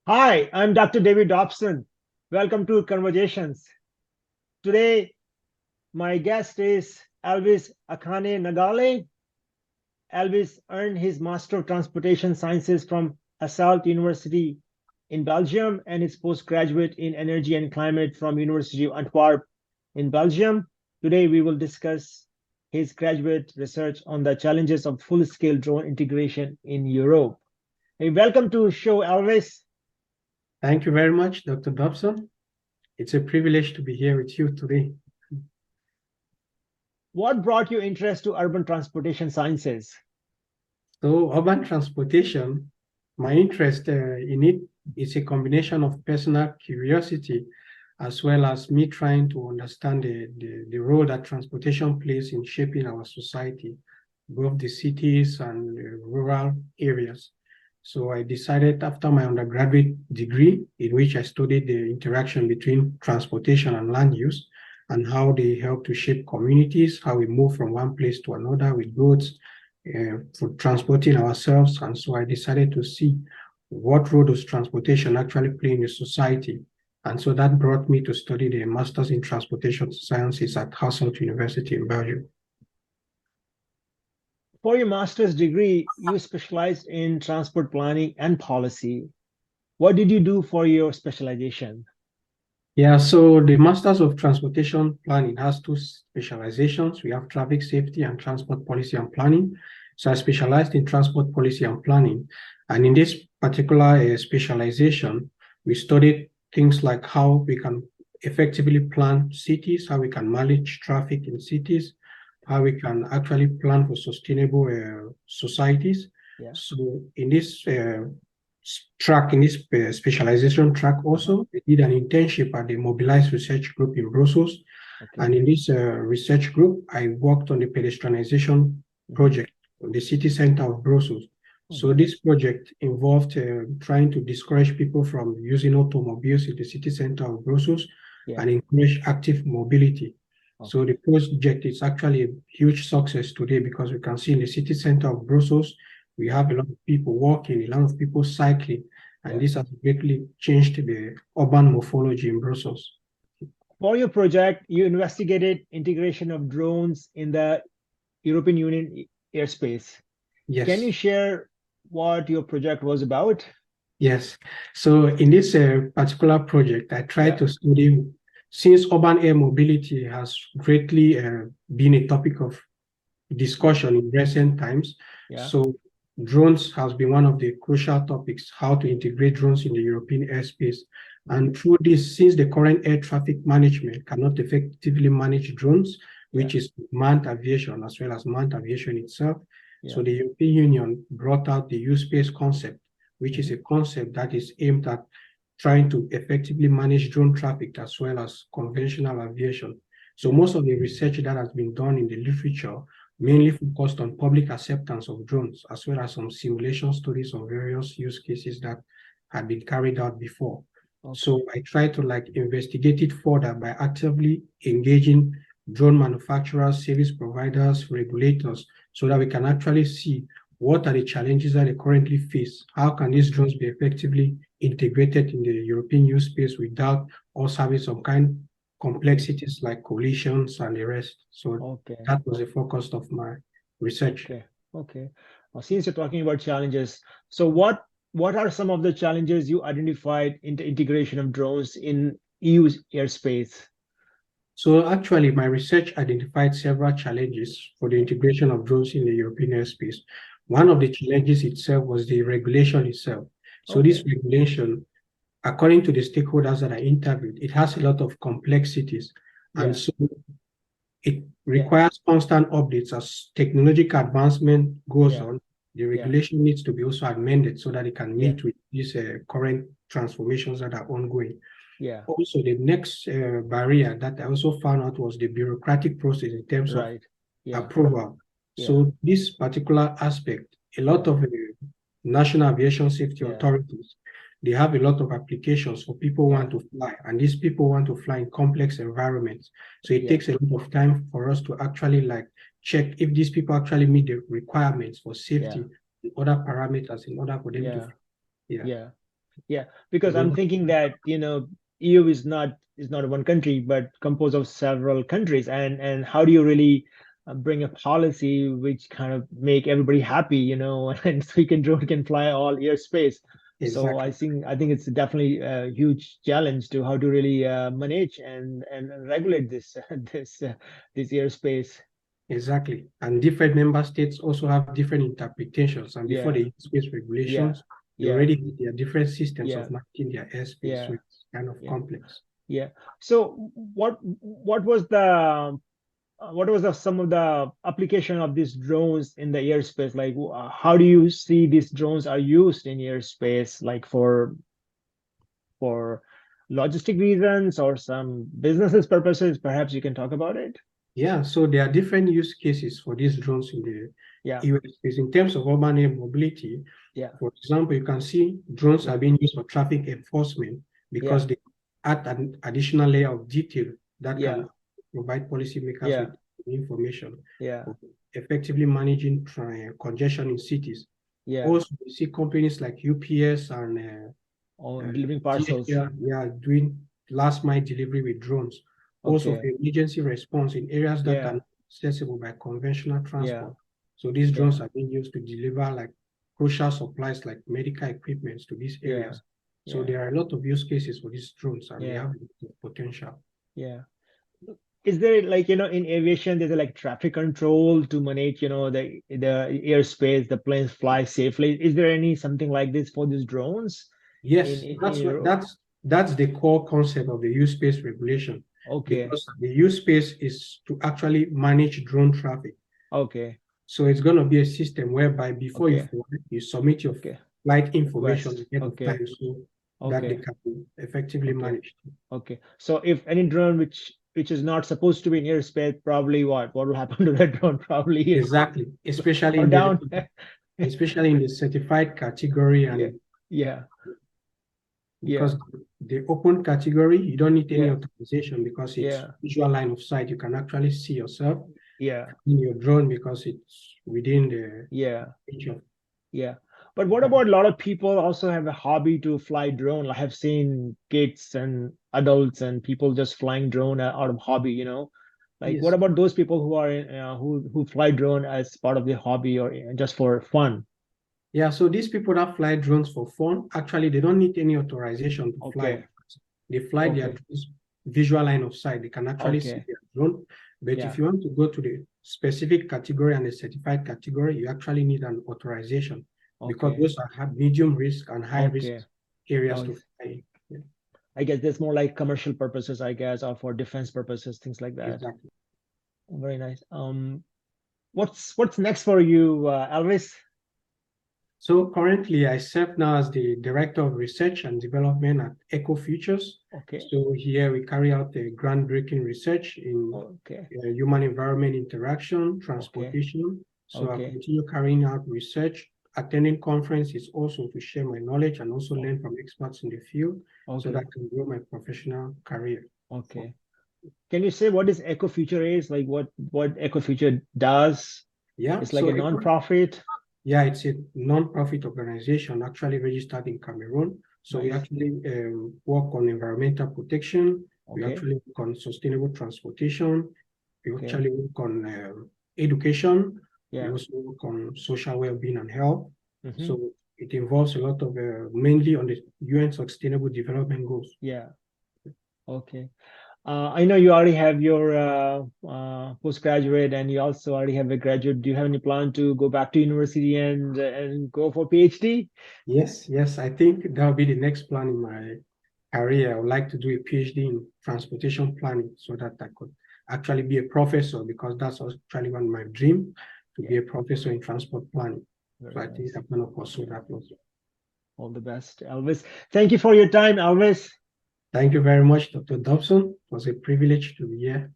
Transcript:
Hi, I'm Dr. David Dobson. Welcome to Conversations. Today, my guest is Elvis Ekane Ngalle. Elvis earned his Master of Transportation Sciences from Hasselt University in Belgium and his postgraduate in Energy and Climate from University of Antwerp in Belgium. Today, we will discuss his graduate research on the challenges of full-scale drone integration in Europe. Hey, welcome to show, Elvis. Thank you very much, Dr. Dobson. It's a privilege to be here with you today. What brought your interest to urban transportation sciences? So urban transportation, my interest in it is a combination of personal curiosity as well as me trying to understand the role that transportation plays in shaping our society, both the cities and the rural areas. So I decided after my undergraduate degree, in which I studied the interaction between transportation and land use and how they help to shape communities, how we move from one place to another with goods, for transporting ourselves. And so I decided to see what role does transportation actually play in the society. And so that brought me to study the Masters in Transportation Sciences at Hasselt University in Belgium. For your master's degree, you specialized in transport planning and policy. What did you do for your specialization? Yeah, so the Masters of Transportation Planning has two specializations. We have traffic safety and transport policy and planning. So I specialized in transport policy and planning. And in this particular specialization, we studied things like how we can effectively plan cities, how we can manage traffic in cities, how we can actually plan for sustainable societies. Yeah. So in this track, in this specialization track also, I did an internship at the Mobilized Research Group in Brussels. Okay. And in this research group, I worked on the pedestrianization project on the city center of Brussels. So this project involved trying to discourage people from using automobiles in the city center of Brussels and encourage active mobility. So the project is actually a huge success today because we can see in the city center of Brussels, we have a lot of people walking, a lot of people cycling, and this has greatly changed the urban morphology in Brussels. For your project, you investigated integration of drones in the European Union airspace. Yes. Can you share what your project was about? Yes. So in this particular project, I tried to study, since urban air mobility has greatly been a topic of discussion in recent times. So drones has been one of the crucial topics, how to integrate drones in the European airspace. And through this, since the current air traffic management cannot effectively manage drones, which is manned aviation as well as manned aviation itself, so the European Union brought out the U-Space concept, which is a concept that is aimed at trying to effectively manage drone traffic as well as conventional aviation. So most of the research that has been done in the literature mainly focused on public acceptance of drones, as well as some simulation studies of various use cases that had been carried out before. So I tried to investigate it further by actively engaging drone manufacturers, service providers, regulators, so that we can actually see what are the challenges that they currently face. How can these drones be effectively integrated in the European use space without us having some kind complexities like collisions and the rest. So that was the focus of my research. Okay. Since you're talking about challenges, so what are some of the challenges you identified in the integration of drones in EU airspace? So actually, my research identified several challenges for the integration of drones in the European airspace. One of the challenges itself was the regulation itself. So this regulation, according to the stakeholders that I interviewed, it has a lot of complexities. And so it requires constant updates as technological advancement goes on. The regulation needs to be also amended so that it can meet with these current transformations that are ongoing. Also, the next barrier that I also found out was the bureaucratic process in terms of approval. So this particular aspect, a lot of national aviation safety authorities, they have a lot of applications for people who want to fly, and these people want to fly in complex environments. So it takes a lot of time for us to actually check if these people actually meet the requirements for safety and other parameters in order for them to fly. Yeah, because I'm thinking that, EU is not one country, but composed of several countries, and how do you really bring a policy which kind of make everybody happy, and so drone can fly all airspace. So Exactly. I think it's definitely a huge challenge to how to really manage and regulate this this airspace. Exactly. And different member states also have different interpretations. And before Yeah, the space yeah, regulations, they yeah, already have their different systems of yeah, managing their airspace. So yeah, it's kind of yeah, complex. yeah. So what was some of the application of these drones in the airspace? Like, how do you see these drones are used in airspace, like for logistic reasons or some businesses purposes? Perhaps you can talk about it. Yeah, so there are different use cases for these drones in the Yeah, US space. In terms of urban air mobility, yeah, for example, you can see drones yeah, are being used for traffic enforcement because yeah, they add an additional layer of detail that yeah, can provide policymakers yeah, with information yeah, for effectively managing congestion in cities. yeah. Also, we see companies like UPS and On uh, delivering parcels. DHL, we are doing last mile delivery with drones. Also for Okay. emergency response in areas that are Yeah, not accessible by conventional yeah, transport. So these yeah, drones are being used to deliver like crucial supplies like medical equipment to these yeah, areas. So yeah, there are a lot of use cases for these drones and they yeah, have a lot of potential. yeah. Is there, like, in aviation, there's like traffic control to manage, the airspace, the planes fly safely? Is there any something like this for these drones Yes, in Europe? that's the core concept of the use space regulation, Okay, because the use space is to actually manage drone traffic. okay, So it's going to be a system whereby before you okay, fly, you submit your okay. flight information Request. ahead of Okay, time so that they okay, can be effectively okay, managed. okay. So if any drone which is not supposed to be in airspace, probably what will happen to that drone? Probably it Exactly, or down. especially in the certified category, Yeah, and yeah, because yeah, the open category, you don't need any yeah, authorization because it's yeah, visual line of sight. You can actually see yourself yeah, in your drone because it's within the yeah, range of. yeah. But what about a lot of people also have a hobby to fly drone? I have seen kids and adults and people just flying drone out of hobby. Like, what Yes. about those people who are who fly drone as part of their hobby or just for fun? Yeah, so these people that fly drones for fun, actually, they don't need any authorization to fly. Okay, They fly their okay, drones visual line of sight. They can actually see okay, their drone. But if yeah, you want to go to the specific category and the certified category, you actually need an authorization because okay, those are medium risk and high risk okay. areas Oh, to fly in. Yeah, I guess that's more like commercial purposes, I guess, or for defense purposes, things like that. exactly. Very nice. What's next for you, Elvis? So currently, I serve now as the Director of Research and Development at EcoFutures. Okay, So here we carry out the groundbreaking research in okay, human-environment interaction, okay, transportation. So I okay, continue carrying out research, attending conferences also to share my knowledge and also o- learn from experts in the field so that okay, I can grow my professional career. okay. Can you say what is EcoFuture is? Like what EcoFuture does? Yeah, It's like so a non-profit. yeah, it's a non-profit organization actually registered in Cameroon. So we Nice. actually work on environmental protection. We Okay, actually work on sustainable transportation. We okay, actually work on education. We yeah. also work on social well-being and health. Mm-hmm. So it involves a lot of mainly on the UN Sustainable Development Goals. Yeah. Okay. I know you already have your postgraduate and you also already have a graduate. Do you have any plan to go back to university and go for PhD? Yes, yes, I think that will be the next plan in my career. I would like to do a PhD in transportation planning so that I could actually be a professor because that's actually one of my dream to be Yeah, a professor in transport planning. So very I think nice. I'm going to pursue that also. All the best, Elvis. Thank you for your time, Elvis. Thank you very much, Dr. Dobson. It was a privilege to be here.